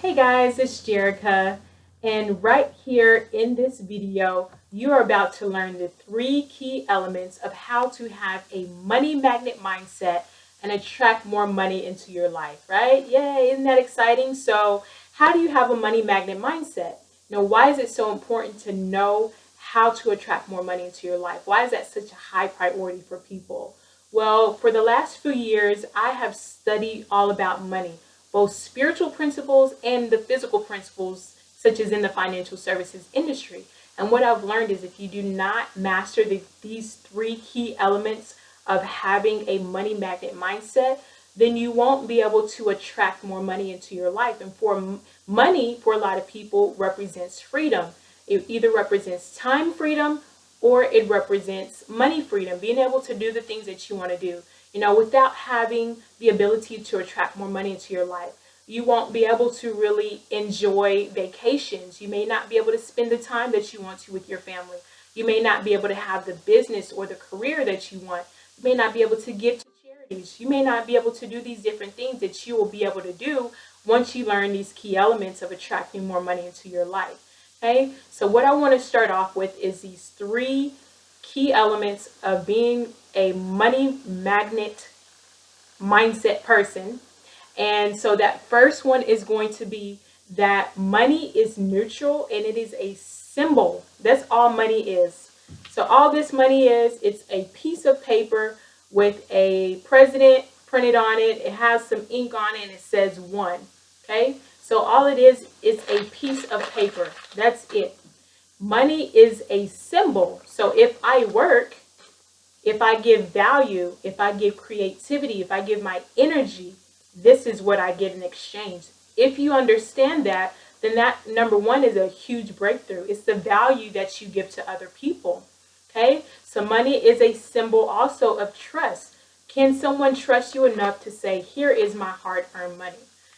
Hey guys, it's Jerica, and right here in this video, you are about to learn the three key elements of how to have a money magnet mindset and attract more money into your life, right? Yay, isn't that exciting? So, how do you have a money magnet mindset? Why is it so important to know how to attract more money into your life? Why is that such a high priority for people? Well, for the last few years, I have studied all about money, both spiritual principles and the physical principles, such as in the financial services industry. And what I've learned is if you do not master these three key elements of having a money magnet mindset, then you won't be able to attract more money into your life. And money, for a lot of people, represents freedom. It either represents time freedom or it represents money freedom, being able to do the things that you want to do. Without having the ability to attract more money into your life, you won't be able to really enjoy vacations. You may not be able to spend the time that you want to with your family. You may not be able to have the business or the career that you want. You may not be able to give to charities. You may not be able to do these different things that you will be able to do once you learn these key elements of attracting more money into your life. Okay, so what I want to start off with is these three key elements of being a money magnet mindset person. And so that first one is going to be that money is neutral and it is a symbol. That's all money is. So all this money is, it's a piece of paper with a president printed on it. It has some ink on it and it says one. Okay? So all it is a piece of paper. That's it. Money is a symbol. So if I work, if I give value, if I give creativity, if I give my energy, this is what I get in exchange. If you understand that, then that number one is a huge breakthrough. It's the value that you give to other people. Okay? So money is a symbol also of trust. Can someone trust you enough to say, here is my hard-earned money?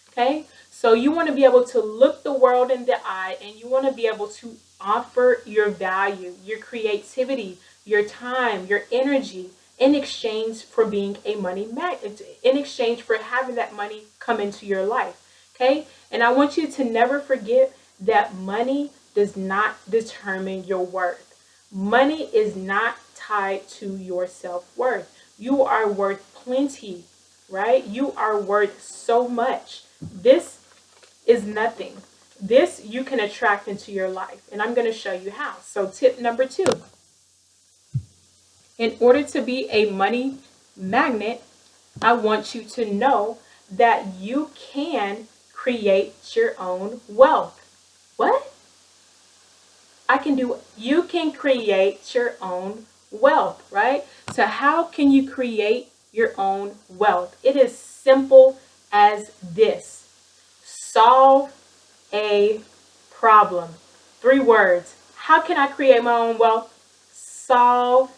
Okay? So you want to be able to look the world in the eye and you want to be able to offer your value, your creativity, your time, your energy in exchange for being a money magnet, in exchange for having that money come into your life. Okay? And I want you to never forget that money does not determine your worth. Money is not tied to your self-worth. You are worth plenty, right? You are worth so much. This is nothing. This you can attract into your life. And I'm going to show you how. So tip number 2. In order to be a money magnet, I want you to know that you can create your own wealth. What? You can create your own wealth, right? So how can you create your own wealth? It is simple as this. Solve a problem. 3 words. How can I create my own wealth? Solve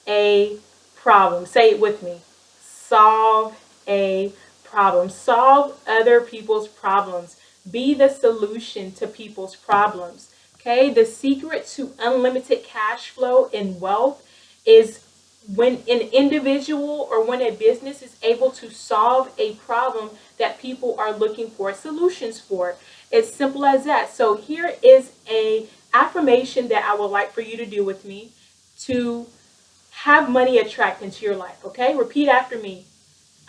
a problem. Say it with me. Solve a problem. Solve other people's problems. Be the solution to people's problems. Okay? The secret to unlimited cash flow and wealth is when an individual or when a business is able to solve a problem that people are looking for solutions for. It's simple as that. So here is a affirmation that I would like for you to do with me to have money attract into your life. Okay? Repeat after me.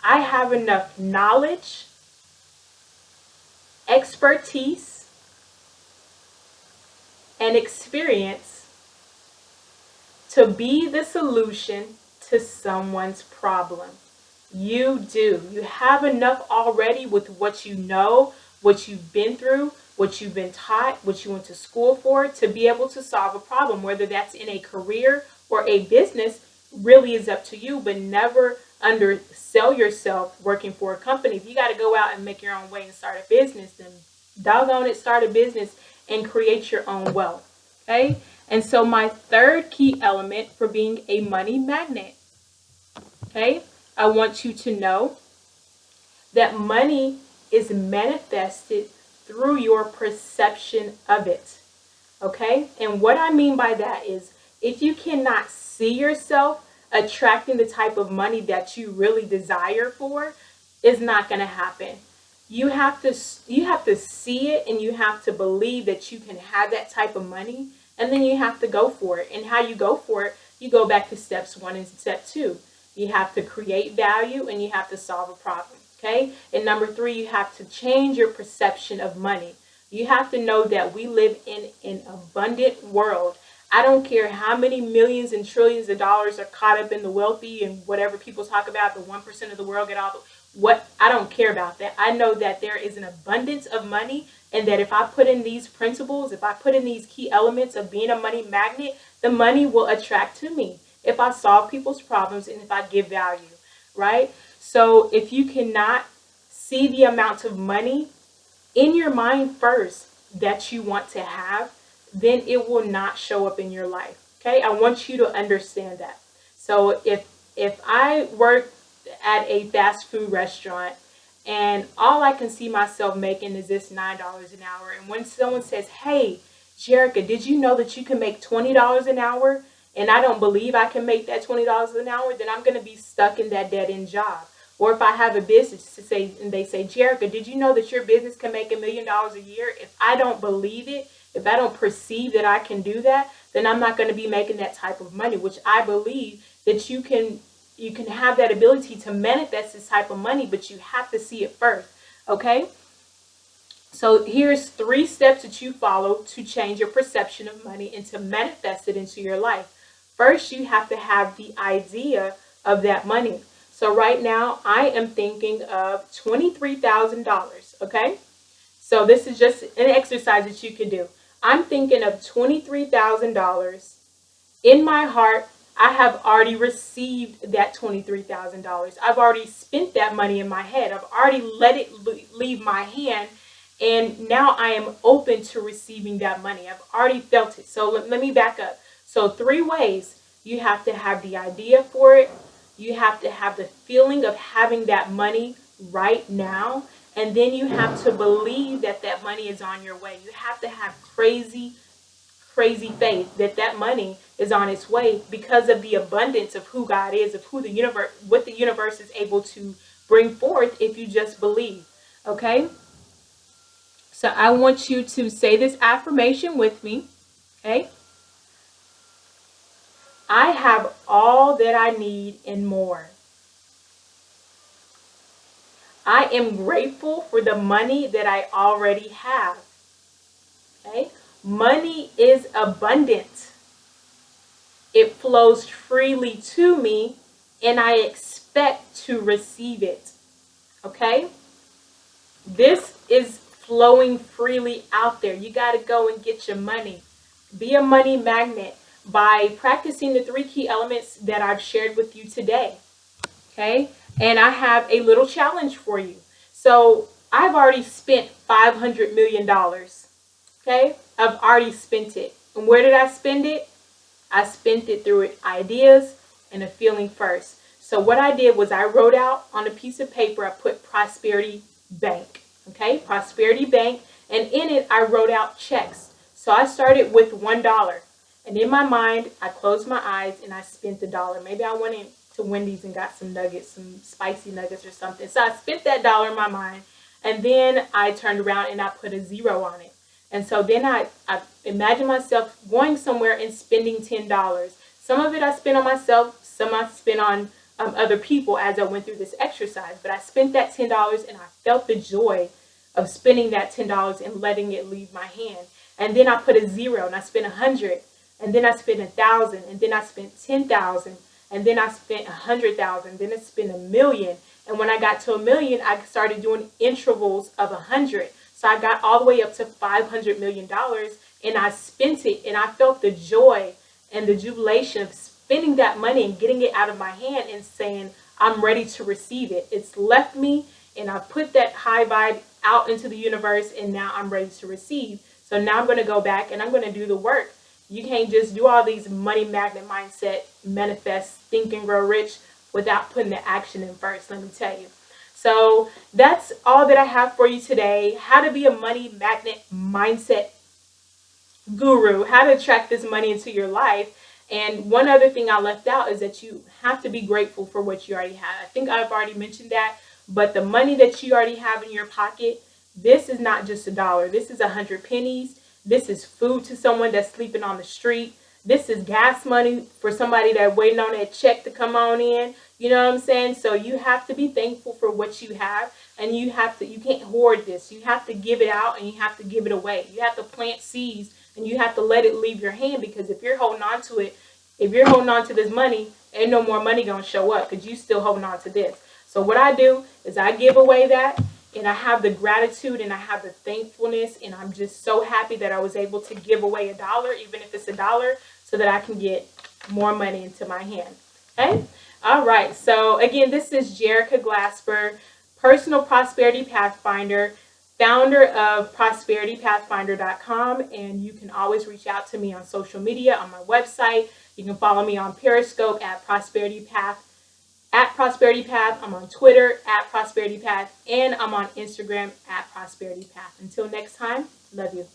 I have enough knowledge, expertise, and experience to be the solution to someone's problem. You do. You have enough already with what you know, what you've been through, what you've been taught, what you went to school for, to be able to solve a problem, whether that's in a career or a business. Really is up to you, but never undersell yourself working for a company. If you got to go out and make your own way and start a business, then doggone it, start a business and create your own wealth. Okay? And so my third key element for being a money magnet, okay, I want you to know that money is manifested through your perception of it. Okay? And what I mean by that is if you cannot see yourself attracting the type of money that you really desire for, it's not going to happen. you have to see it, and you have to believe that you can have that type of money, and then you have to go for it. And how you go for it, you go back to steps 1 and step 2. You have to create value, and you have to solve a problem. Okay? And number 3, you have to change your perception of money. You have to know that we live in an abundant world. I don't care how many millions and trillions of dollars are caught up in the wealthy and whatever people talk about, the 1% of the world get all the what. I don't care about that. I know that there is an abundance of money, and that if I put in these principles, if I put in these key elements of being a money magnet, the money will attract to me if I solve people's problems and if I give value, right? So if you cannot see the amount of money in your mind first that you want to have, then it will not show up in your life. Okay? I want you to understand that. So if I work at a fast food restaurant and all I can see myself making is this $9 an hour, and when someone says, "Hey, Jerica, did you know that you can make $20 an hour?" and I don't believe I can make that $20 an hour, then I'm going to be stuck in that dead end job. Or if I have a business to say, and they say, "Jerica, did you know that your business can make $1 million a year?" If I don't believe it, if I don't perceive that I can do that, then I'm not going to be making that type of money, which I believe that you can have that ability to manifest this type of money, but you have to see it first. Okay? So here's 3 steps that you follow to change your perception of money and to manifest it into your life. First, you have to have the idea of that money. So right now, I am thinking of $23,000, okay? So this is just an exercise that you can do. I'm thinking of $23,000. In my heart, I have already received that $23,000. I've already spent that money in my head. I've already let it leave my hand, and now I am open to receiving that money. I've already felt it. So let me back up. So 3 ways. You have to have the idea for it. You have to have the feeling of having that money right now. And then you have to believe that that money is on your way. You have to have crazy faith that that money is on its way because of the abundance of who God is, of who the universe, what the universe is able to bring forth if you just believe. Okay? So I want you to say this affirmation with me. Okay? I have all that I need and more. I am grateful for the money that I already have. Okay? Money is abundant. It flows freely to me, and I expect to receive it. Okay? This is flowing freely out there. You got to go and get your money. Be a money magnet by practicing the 3 key elements that I've shared with you today. Okay? And I have a little challenge for you. So I've already spent $500 million. Okay? I've already spent it. And where did I spend it? I spent it through ideas and a feeling first. So what I did was I wrote out on a piece of paper, I put Prosperity Bank. Okay? Prosperity Bank. And in it, I wrote out checks. So I started with $1. And in my mind, I closed my eyes and I spent the dollar. Maybe I went into Wendy's and got some nuggets, some spicy nuggets or something. So I spent that dollar in my mind. And then I turned around and I put a 0 on it. And so then I imagined myself going somewhere and spending $10. Some of it I spent on myself. Some I spent on other people as I went through this exercise. But I spent that $10 and I felt the joy of spending that $10 and letting it leave my hand. And then I put a 0 and I spent 100. And then I spent 1,000. And then I spent 10,000. And then I spent 100,000. Then I spent 1,000,000. And when I got to 1,000,000, I started doing intervals of 100. So I got all the way up to $500 million, and I spent it, and I felt the joy and the jubilation of spending that money and getting it out of my hand and saying, I'm ready to receive it. It's left me, and I put that high vibe out into the universe, and now I'm ready to receive. So now I'm going to go back, and I'm going to do the work. You can't just do all these money magnet mindset, manifest, think and grow rich without putting the action in first, let me tell you. So that's all that I have for you today. How to be a money magnet mindset guru, how to attract this money into your life. And one other thing I left out is that you have to be grateful for what you already have. I think I've already mentioned that, But the money that you already have in your pocket, this is not just $1. This is 100 pennies. This is food to someone that's sleeping on the street. This is gas money for somebody that's waiting on that check to come on in. You know what I'm saying? So you have to be thankful for what you have, and you can't hoard this. You have to give it out, and you have to give it away. You have to plant seeds, and you have to let it leave your hand, because if you're holding on to it, if you're holding on to this money, ain't no more money gonna show up, because you still holding on to this. So what I do is I give away that, and I have the gratitude and I have the thankfulness, and I'm just so happy that I was able to give away $1, even if it's $1, so that I can get more money into my hand. Okay? All right. So again, this is Jerica Glasper, personal prosperity pathfinder, founder of prosperitypathfinder.com, and you can always reach out to me on social media, on my website. You can follow me on Periscope at Prosperity Path. I'm on Twitter at Prosperity Path, and I'm on Instagram at Prosperity Path. Until next time, love you.